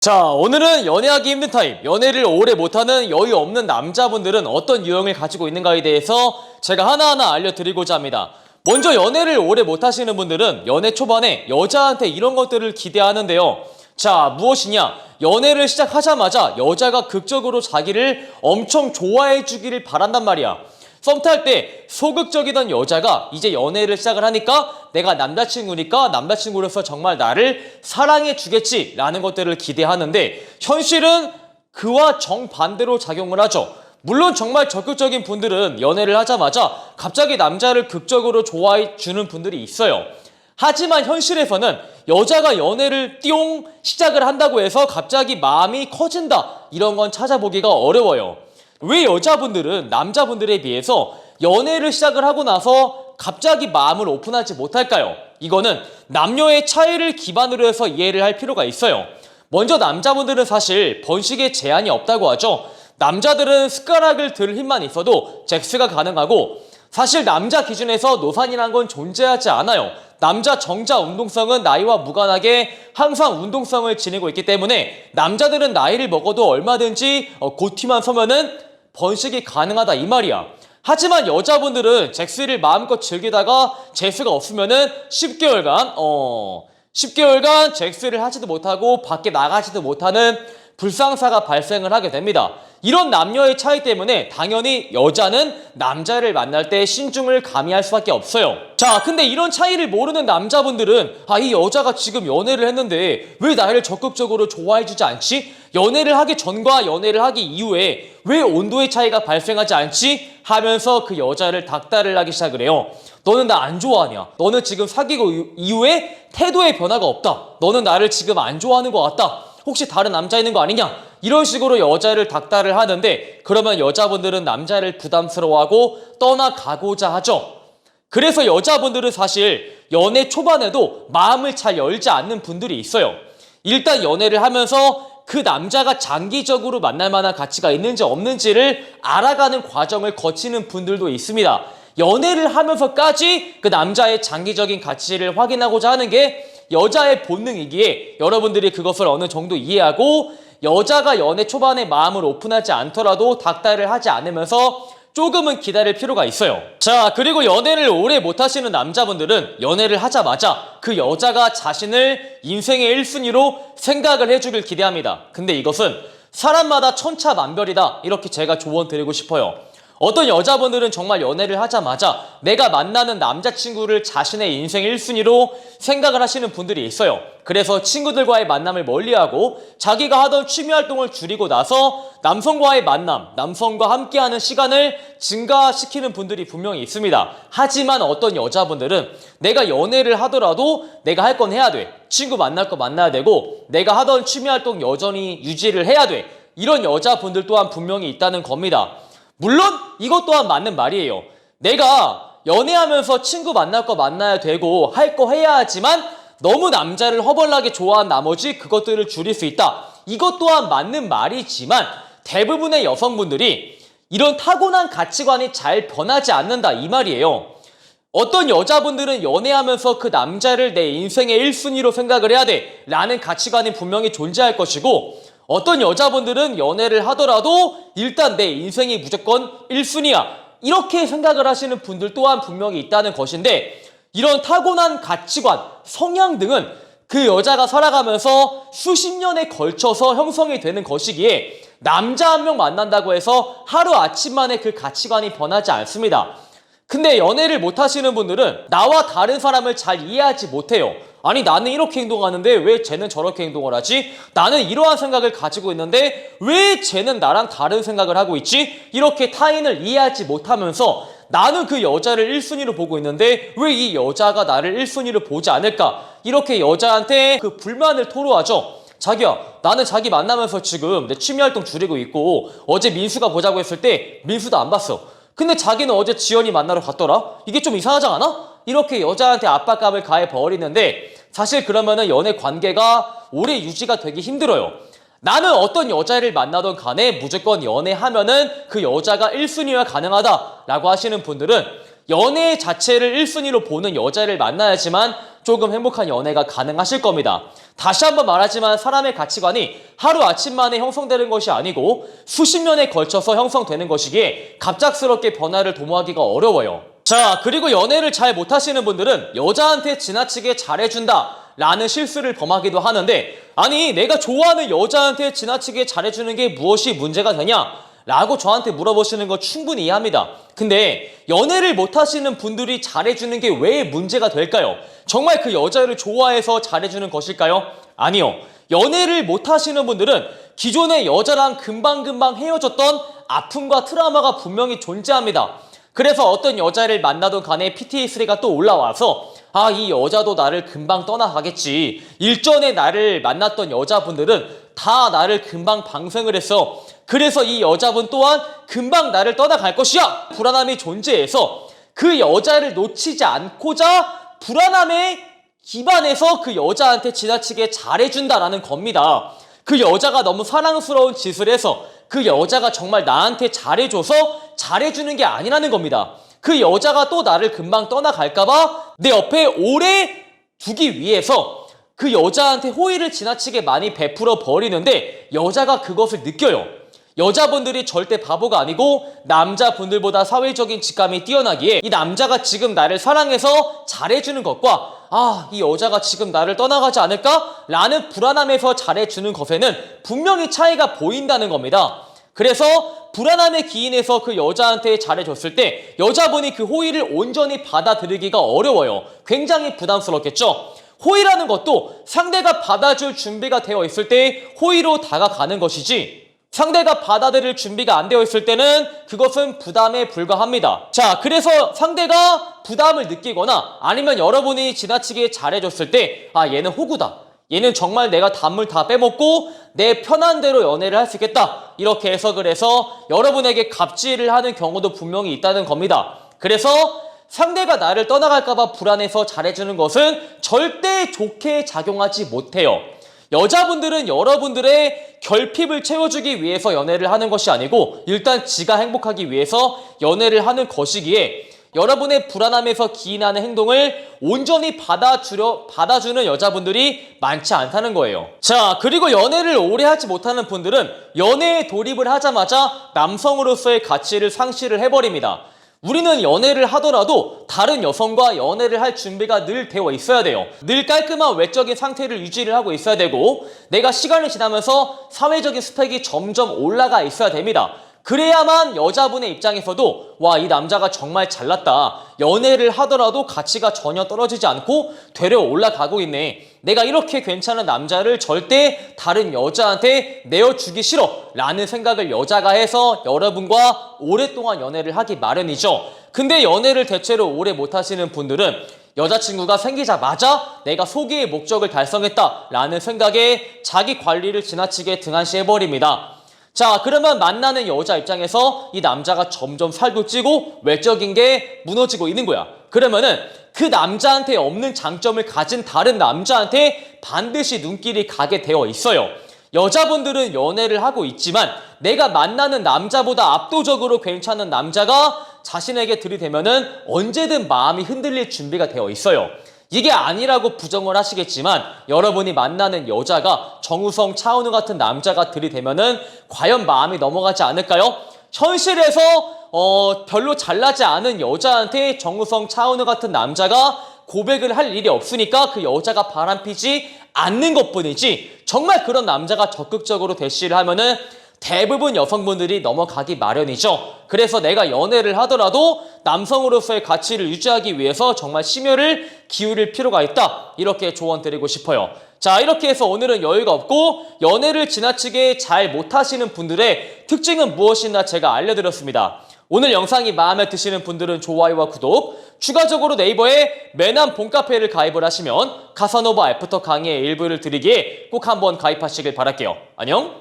자, 오늘은 연애하기 힘든 타입, 연애를 오래 못하는 여유 없는 남자분들은 어떤 유형을 가지고 있는가에 대해서 제가 하나하나 알려드리고자 합니다. 먼저 연애를 오래 못하시는 분들은 연애 초반에 여자한테 이런 것들을 기대하는데요. 자, 무엇이냐? 연애를 시작하자마자 여자가 극적으로 자기를 엄청 좋아해 주기를 바란단 말이야. 썸 탈 때 소극적이던 여자가 이제 연애를 시작을 하니까 내가 남자친구니까 남자친구로서 정말 나를 사랑해 주겠지 라는 것들을 기대하는데 현실은 그와 정반대로 작용을 하죠. 물론 정말 적극적인 분들은 연애를 하자마자 갑자기 남자를 극적으로 좋아해 주는 분들이 있어요. 하지만 현실에서는 여자가 연애를 띠용 시작을 한다고 해서 갑자기 마음이 커진다 이런 건 찾아보기가 어려워요. 왜 여자분들은 남자분들에 비해서 연애를 시작을 하고 나서 갑자기 마음을 오픈하지 못할까요? 이거는 남녀의 차이를 기반으로 해서 이해를 할 필요가 있어요. 먼저 남자분들은 사실 번식에 제한이 없다고 하죠. 남자들은 숟가락을 들 힘만 있어도 잭스가 가능하고 사실 남자 기준에서 노산이란 건 존재하지 않아요. 남자 정자 운동성은 나이와 무관하게 항상 운동성을 지니고 있기 때문에 남자들은 나이를 먹어도 얼마든지 고티만 서면은 번식이 가능하다 이 말이야. 하지만 여자분들은 잭스를 마음껏 즐기다가 재수가 없으면은 10개월간 잭스를 하지도 못하고 밖에 나가지도 못하는 불상사가 발생을 하게 됩니다. 이런 남녀의 차이 때문에 당연히 여자는 남자를 만날 때 신중을 가미할 수밖에 없어요. 자, 근데 이런 차이를 모르는 남자분들은 이 여자가 지금 연애를 했는데 왜 나를 적극적으로 좋아해주지 않지? 연애를 하기 전과 연애를 하기 이후에 왜 온도의 차이가 발생하지 않지? 하면서 그 여자를 닥달을 하기 시작을 해요. 너는 나 안 좋아하냐? 너는 지금 사귀고 이후에 태도의 변화가 없다. 너는 나를 지금 안 좋아하는 것 같다. 혹시 다른 남자 있는 거 아니냐? 이런 식으로 여자를 닥달을 하는데 그러면 여자분들은 남자를 부담스러워하고 떠나가고자 하죠. 그래서 여자분들은 사실 연애 초반에도 마음을 잘 열지 않는 분들이 있어요. 일단 연애를 하면서 그 남자가 장기적으로 만날 만한 가치가 있는지 없는지를 알아가는 과정을 거치는 분들도 있습니다. 연애를 하면서까지 그 남자의 장기적인 가치를 확인하고자 하는 게 여자의 본능이기에 여러분들이 그것을 어느 정도 이해하고 여자가 연애 초반에 마음을 오픈하지 않더라도 닥달을 하지 않으면서 조금은 기다릴 필요가 있어요. 자, 그리고 연애를 오래 못하시는 남자분들은 연애를 하자마자 그 여자가 자신을 인생의 1순위로 생각을 해주길 기대합니다. 근데 이것은 사람마다 천차만별이다 이렇게 제가 조언 드리고 싶어요. 어떤 여자분들은 정말 연애를 하자마자 내가 만나는 남자친구를 자신의 인생 1순위로 생각을 하시는 분들이 있어요. 그래서 친구들과의 만남을 멀리하고 자기가 하던 취미활동을 줄이고 나서 남성과의 만남, 남성과 함께하는 시간을 증가시키는 분들이 분명히 있습니다. 하지만 어떤 여자분들은 내가 연애를 하더라도 내가 할 건 해야 돼. 친구 만날 거 만나야 되고 내가 하던 취미활동 여전히 유지를 해야 돼. 이런 여자분들 또한 분명히 있다는 겁니다. 물론 이것 또한 맞는 말이에요. 내가 연애하면서 친구 만날 거 만나야 되고 할 거 해야 하지만 너무 남자를 허벌나게 좋아한 나머지 그것들을 줄일 수 있다. 이것 또한 맞는 말이지만 대부분의 여성분들이 이런 타고난 가치관이 잘 변하지 않는다 이 말이에요. 어떤 여자분들은 연애하면서 그 남자를 내 인생의 1순위로 생각을 해야 돼 라는 가치관이 분명히 존재할 것이고 어떤 여자분들은 연애를 하더라도 일단 내 인생이 무조건 1순위야 이렇게 생각을 하시는 분들 또한 분명히 있다는 것인데 이런 타고난 가치관, 성향 등은 그 여자가 살아가면서 수십 년에 걸쳐서 형성이 되는 것이기에 남자 한 명 만난다고 해서 하루아침 만에 그 가치관이 변하지 않습니다. 근데 연애를 못 하시는 분들은 나와 다른 사람을 잘 이해하지 못해요. 아니 나는 이렇게 행동하는데 왜 쟤는 저렇게 행동을 하지? 나는 이러한 생각을 가지고 있는데 왜 쟤는 나랑 다른 생각을 하고 있지? 이렇게 타인을 이해하지 못하면서 나는 그 여자를 1순위로 보고 있는데 왜 이 여자가 나를 1순위로 보지 않을까? 이렇게 여자한테 그 불만을 토로하죠. 자기야, 나는 자기 만나면서 지금 내 취미활동 줄이고 있고 어제 민수가 보자고 했을 때 민수도 안 봤어. 근데 자기는 어제 지연이 만나러 갔더라? 이게 좀 이상하지 않아? 이렇게 여자한테 압박감을 가해버리는데 사실 그러면은 연애 관계가 오래 유지가 되기 힘들어요. 나는 어떤 여자를 만나던 간에 무조건 연애하면은 그 여자가 1순위가 가능하다라고 하시는 분들은 연애 자체를 1순위로 보는 여자를 만나야지만 조금 행복한 연애가 가능하실 겁니다. 다시 한번 말하지만 사람의 가치관이 하루아침 만에 형성되는 것이 아니고 수십 년에 걸쳐서 형성되는 것이기에 갑작스럽게 변화를 도모하기가 어려워요. 자, 그리고 연애를 잘 못하시는 분들은 여자한테 지나치게 잘해준다 라는 실수를 범하기도 하는데, 아니 내가 좋아하는 여자한테 지나치게 잘해주는 게 무엇이 문제가 되냐? 라고 저한테 물어보시는 거 충분히 이해합니다. 근데 연애를 못하시는 분들이 잘해주는 게 왜 문제가 될까요? 정말 그 여자를 좋아해서 잘해주는 것일까요? 아니요. 연애를 못하시는 분들은 기존의 여자랑 금방금방 헤어졌던 아픔과 트라우마가 분명히 존재합니다. 그래서 어떤 여자를 만나던 간에 PTSD가 또 올라와서 아, 이 여자도 나를 금방 떠나가겠지. 일전에 나를 만났던 여자분들은 다 나를 금방 방생을 했어. 그래서 이 여자분 또한 금방 나를 떠나갈 것이야. 불안함이 존재해서 그 여자를 놓치지 않고자 불안함에 기반해서 그 여자한테 지나치게 잘해준다라는 겁니다. 그 여자가 너무 사랑스러운 짓을 해서 그 여자가 정말 나한테 잘해줘서 잘해주는 게 아니라는 겁니다. 그 여자가 또 나를 금방 떠나갈까봐 내 옆에 오래 두기 위해서 그 여자한테 호의를 지나치게 많이 베풀어 버리는데 여자가 그것을 느껴요. 여자분들이 절대 바보가 아니고 남자분들보다 사회적인 직감이 뛰어나기에 이 남자가 지금 나를 사랑해서 잘해주는 것과 아, 이 여자가 지금 나를 떠나가지 않을까? 라는 불안함에서 잘해주는 것에는 분명히 차이가 보인다는 겁니다. 그래서 불안함에 기인해서 그 여자한테 잘해줬을 때 여자분이 그 호의를 온전히 받아들이기가 어려워요. 굉장히 부담스럽겠죠? 호의라는 것도 상대가 받아줄 준비가 되어 있을 때 호의로 다가가는 것이지, 상대가 받아들일 준비가 안 되어 있을 때는 그것은 부담에 불과합니다. 자, 그래서 상대가 부담을 느끼거나 아니면 여러분이 지나치게 잘해줬을 때 아, 얘는 호구다. 얘는 정말 내가 단물 다 빼먹고 내 편한 대로 연애를 할 수 있겠다. 이렇게 해석을 해서 여러분에게 갑질을 하는 경우도 분명히 있다는 겁니다. 그래서 상대가 나를 떠나갈까봐 불안해서 잘해주는 것은 절대 좋게 작용하지 못해요. 여자분들은 여러분들의 결핍을 채워주기 위해서 연애를 하는 것이 아니고 일단 지가 행복하기 위해서 연애를 하는 것이기에 여러분의 불안함에서 기인하는 행동을 온전히 받아주는 여자분들이 많지 않다는 거예요. 자, 그리고 연애를 오래 하지 못하는 분들은 연애에 돌입을 하자마자 남성으로서의 가치를 상실을 해버립니다. 우리는 연애를 하더라도 다른 여성과 연애를 할 준비가 늘 되어 있어야 돼요. 늘 깔끔한 외적인 상태를 유지를 하고 있어야 되고 내가 시간이 지나면서 사회적인 스펙이 점점 올라가 있어야 됩니다. 그래야만 여자분의 입장에서도 와, 이 남자가 정말 잘났다. 연애를 하더라도 가치가 전혀 떨어지지 않고 되려 올라가고 있네. 내가 이렇게 괜찮은 남자를 절대 다른 여자한테 내어주기 싫어 라는 생각을 여자가 해서 여러분과 오랫동안 연애를 하기 마련이죠. 근데 연애를 대체로 오래 못하시는 분들은 여자친구가 생기자마자 내가 소기의 목적을 달성했다 라는 생각에 자기 관리를 지나치게 등한시해버립니다. 자, 그러면 만나는 여자 입장에서 이 남자가 점점 살도 찌고 외적인 게 무너지고 있는 거야. 그러면은 그 남자한테 없는 장점을 가진 다른 남자한테 반드시 눈길이 가게 되어 있어요. 여자분들은 연애를 하고 있지만 내가 만나는 남자보다 압도적으로 괜찮은 남자가 자신에게 들이대면은 언제든 마음이 흔들릴 준비가 되어 있어요. 이게 아니라고 부정을 하시겠지만 여러분이 만나는 여자가 정우성, 차은우 같은 남자가 들이대면은 과연 마음이 넘어가지 않을까요? 현실에서 별로 잘나지 않은 여자한테 정우성, 차은우 같은 남자가 고백을 할 일이 없으니까 그 여자가 바람피지 않는 것뿐이지, 정말 그런 남자가 적극적으로 대시를 하면은 대부분 여성분들이 넘어가기 마련이죠. 그래서 내가 연애를 하더라도 남성으로서의 가치를 유지하기 위해서 정말 심혈을 기울일 필요가 있다. 이렇게 조언 드리고 싶어요. 자, 이렇게 해서 오늘은 여유가 없고 연애를 지나치게 잘 못하시는 분들의 특징은 무엇이나 제가 알려드렸습니다. 오늘 영상이 마음에 드시는 분들은 좋아요와 구독, 추가적으로 네이버에 매남 봄카페를 가입을 하시면 카사노바 애프터 강의의 일부를 드리기에 꼭 한번 가입하시길 바랄게요. 안녕!